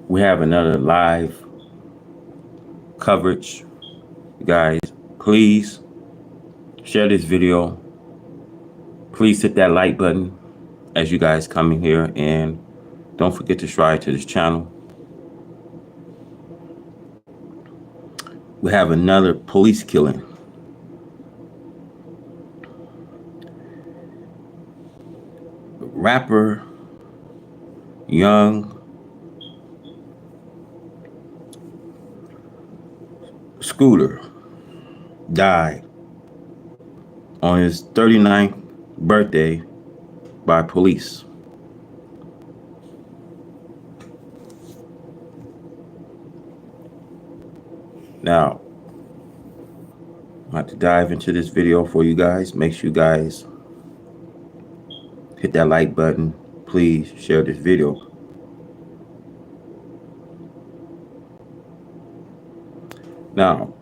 We have another live coverage. You guys, please share this video. Please hit that like button as you guys come in here, and don't forget to subscribe to this channel. We have another police killing. Rapper Young Scooter died on his 39th birthday by police. Now, I'm about to dive into this video for you guys. Make sure you guys hit that like button. Please share this video. Now,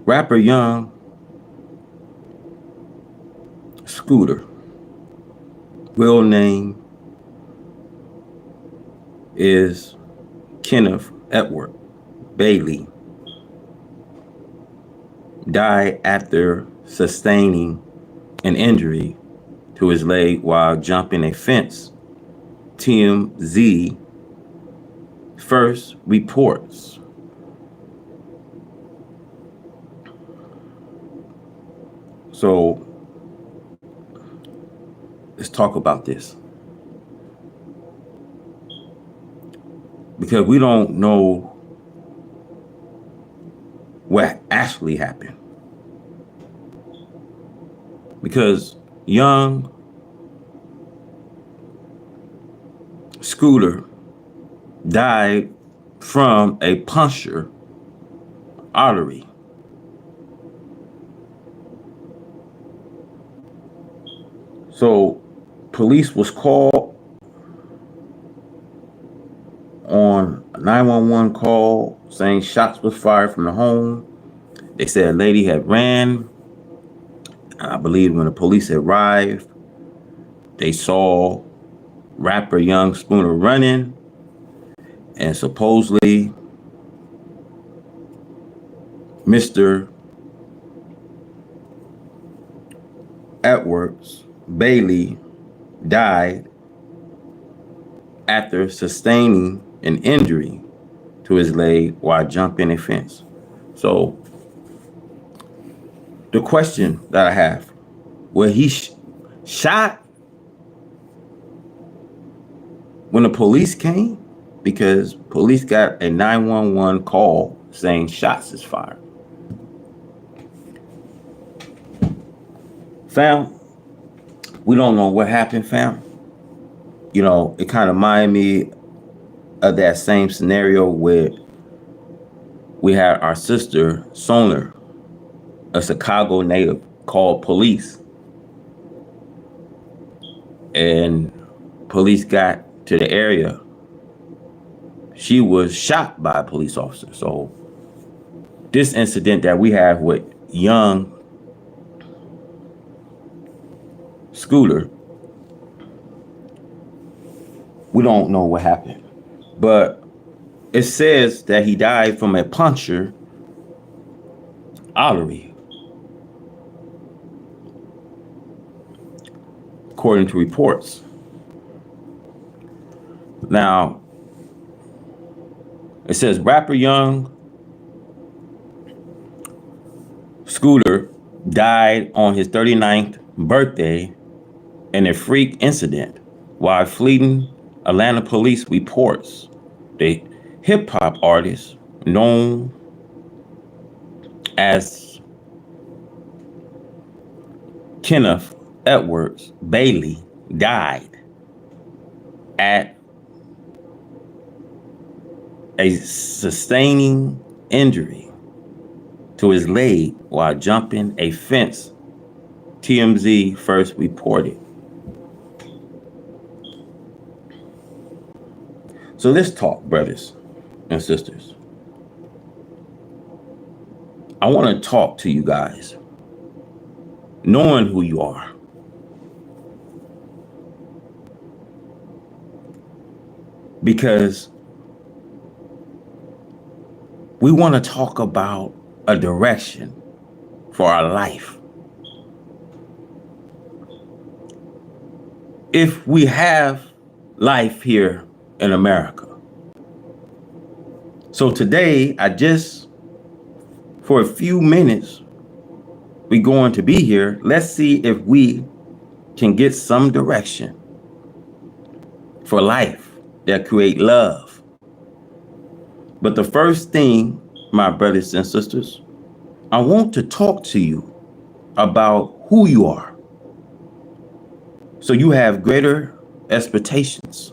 rapper Young Scooter, real name is Kenneth Edward Bailey, died after sustaining an injury to his leg while jumping a fence. TMZ first reports. So let's talk about this, because we don't know what actually happened. Because Young Scooter died from a puncture artery. So police was called on a 911 call saying shots was fired from the home. They said a lady had ran. I believe when the police arrived, they saw rapper Young Scooter running, and supposedly Mr. Edwards Bailey died after sustaining an injury to his leg while jumping a fence. So the question that I have, was he shot when the police came? Because police got a 911 call saying shots is fired. Fam, we don't know what happened, fam. You know, it kind of reminded me of that same scenario where we had our sister Soner, a Chicago native, called police, and police got to the area. She was shot by a police officer. So this incident that we have with Young Scooter, we don't know what happened, but it says that he died from a puncture artery, according to reports. Now, it says rapper Young Scooter died on his 39th birthday in a freak incident while fleeing. Atlanta police reports the hip-hop artist known as Kenneth Edwards Bailey died at a sustaining injury to his leg while jumping a fence, TMZ first reported. So let's talk, brothers and sisters. I want to talk to you guys, knowing who you are. because we want to talk about a direction for our life. If we have life here in America. So today, for a few minutes, we're going to be here. Let's see if we can get some direction for life that create love. But the first thing, my brothers and sisters, I want to talk to you about who you are, so you have greater expectations.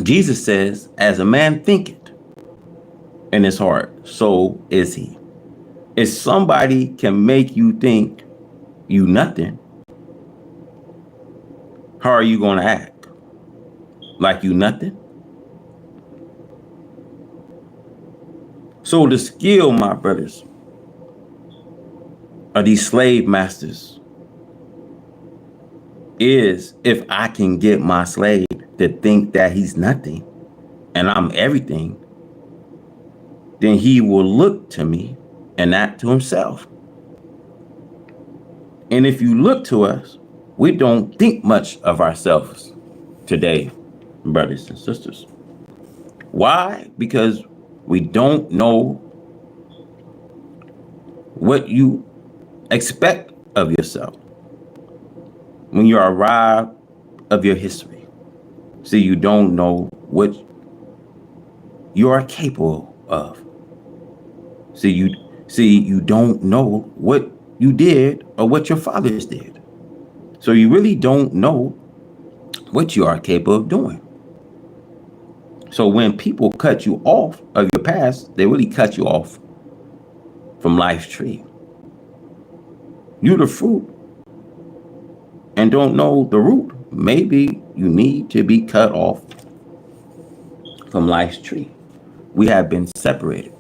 Jesus says, as a man thinketh in his heart, so is he. If somebody can make you think you nothing, how are you going to act? Like you nothing? So the skill, my brothers, of these slave masters is, if I can get my slave to think that he's nothing and I'm everything, then he will look to me and act to himself. And if you look to us, we don't think much of ourselves today, brothers and sisters. Why? Because we don't know what you expect of yourself when you arrive of your history. See, you don't know what you are capable of. See, you don't know what you did or what your fathers did. So you really don't know what you are capable of doing. So when people cut you off of your past, they really cut you off from life's tree. You're the fruit and don't know the root. Maybe you need to be cut off from life's tree. We have been separated.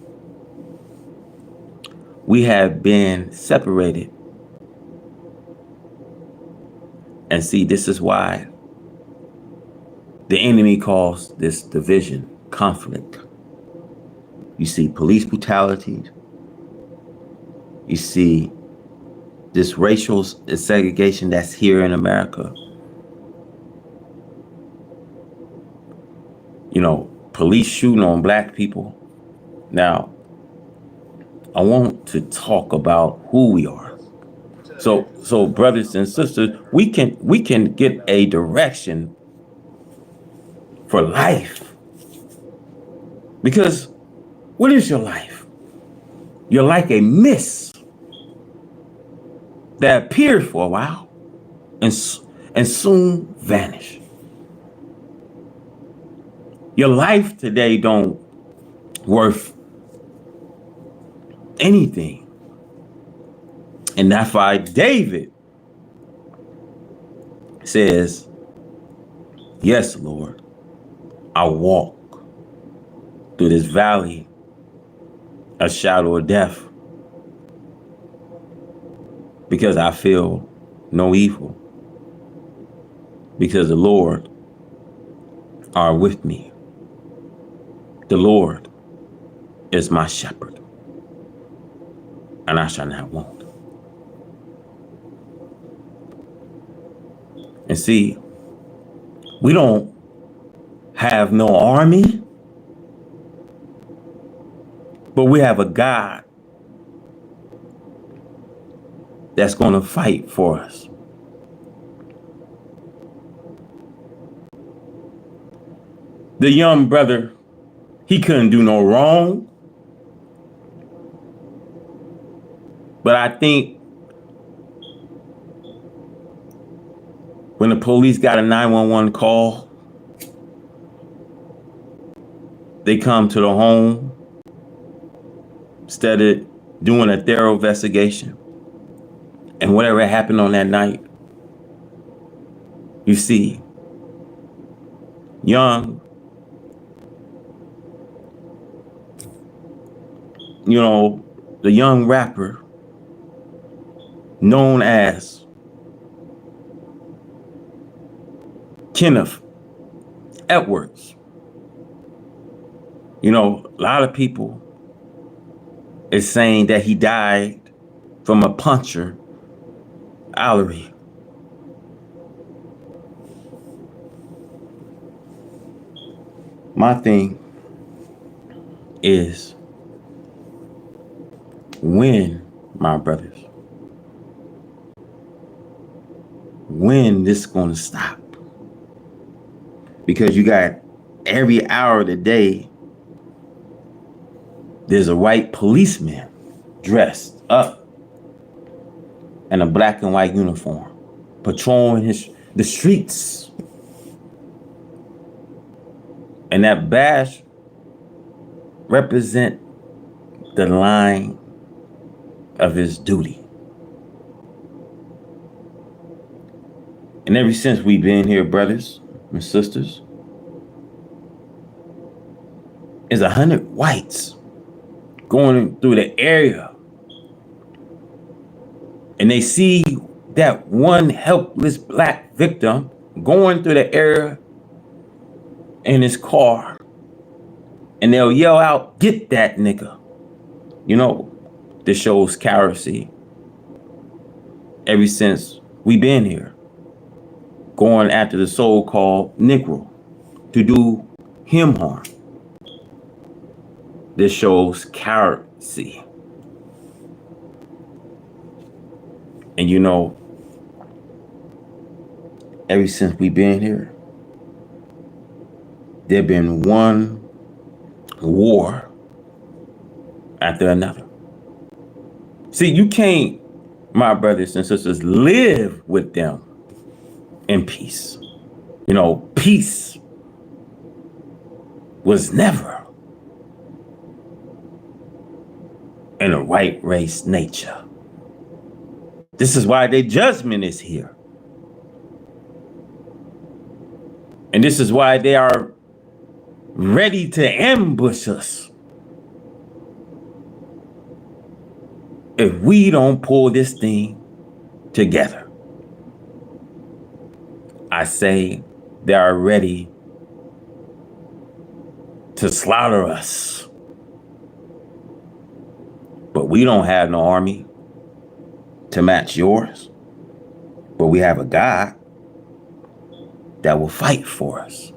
We have been separated. And see, this is why the enemy calls this division conflict. You see police brutality. You see this racial segregation that's here in America. You know, police shooting on black people. Now, I want to talk about who we are. So brothers and sisters, we can get a direction for life. Because what is your life? You're like a mist that appears for a while and soon vanish. Your life today don't worth anything. And that's why David says, yes, Lord, I walk through this valley of shadow of death because I feel no evil, because the Lord are with me. The Lord is my shepherd, and I shall not want. And see, we don't have no army, but we have a God that's going to fight for us. The young brother, he couldn't do no wrong. But I think when the police got a 911 call, they come to the home instead of doing a thorough investigation. And whatever happened on that night, you see, young, the young rapper known as Kenneth Edwards. You know, a lot of people is saying that he died from a puncture artery. My thing is, when, my brothers, when this gonna stop? Because you got every hour of the day, there's a white policeman dressed up in a black and white uniform, patrolling the streets. And that badge represent the line of his duty. And ever since we've been here, brothers and sisters, is 100 whites going through the area, and they see that one helpless black victim going through the area in his car, and they'll yell out, "Get that nigga." You know, this shows cowardice. Ever since we've been here, going after the so-called Negro to do him harm. This shows cowardice. And you know, ever since we've been here, there's been one war after another. See, you can't, my brothers and sisters, live with them in peace. You know, peace was never in a white race nature. This is why their judgment is here. And this is why they are ready to ambush us if we don't pull this thing together. I say they are ready to slaughter us. But we don't have no army to match yours. But we have a God that will fight for us.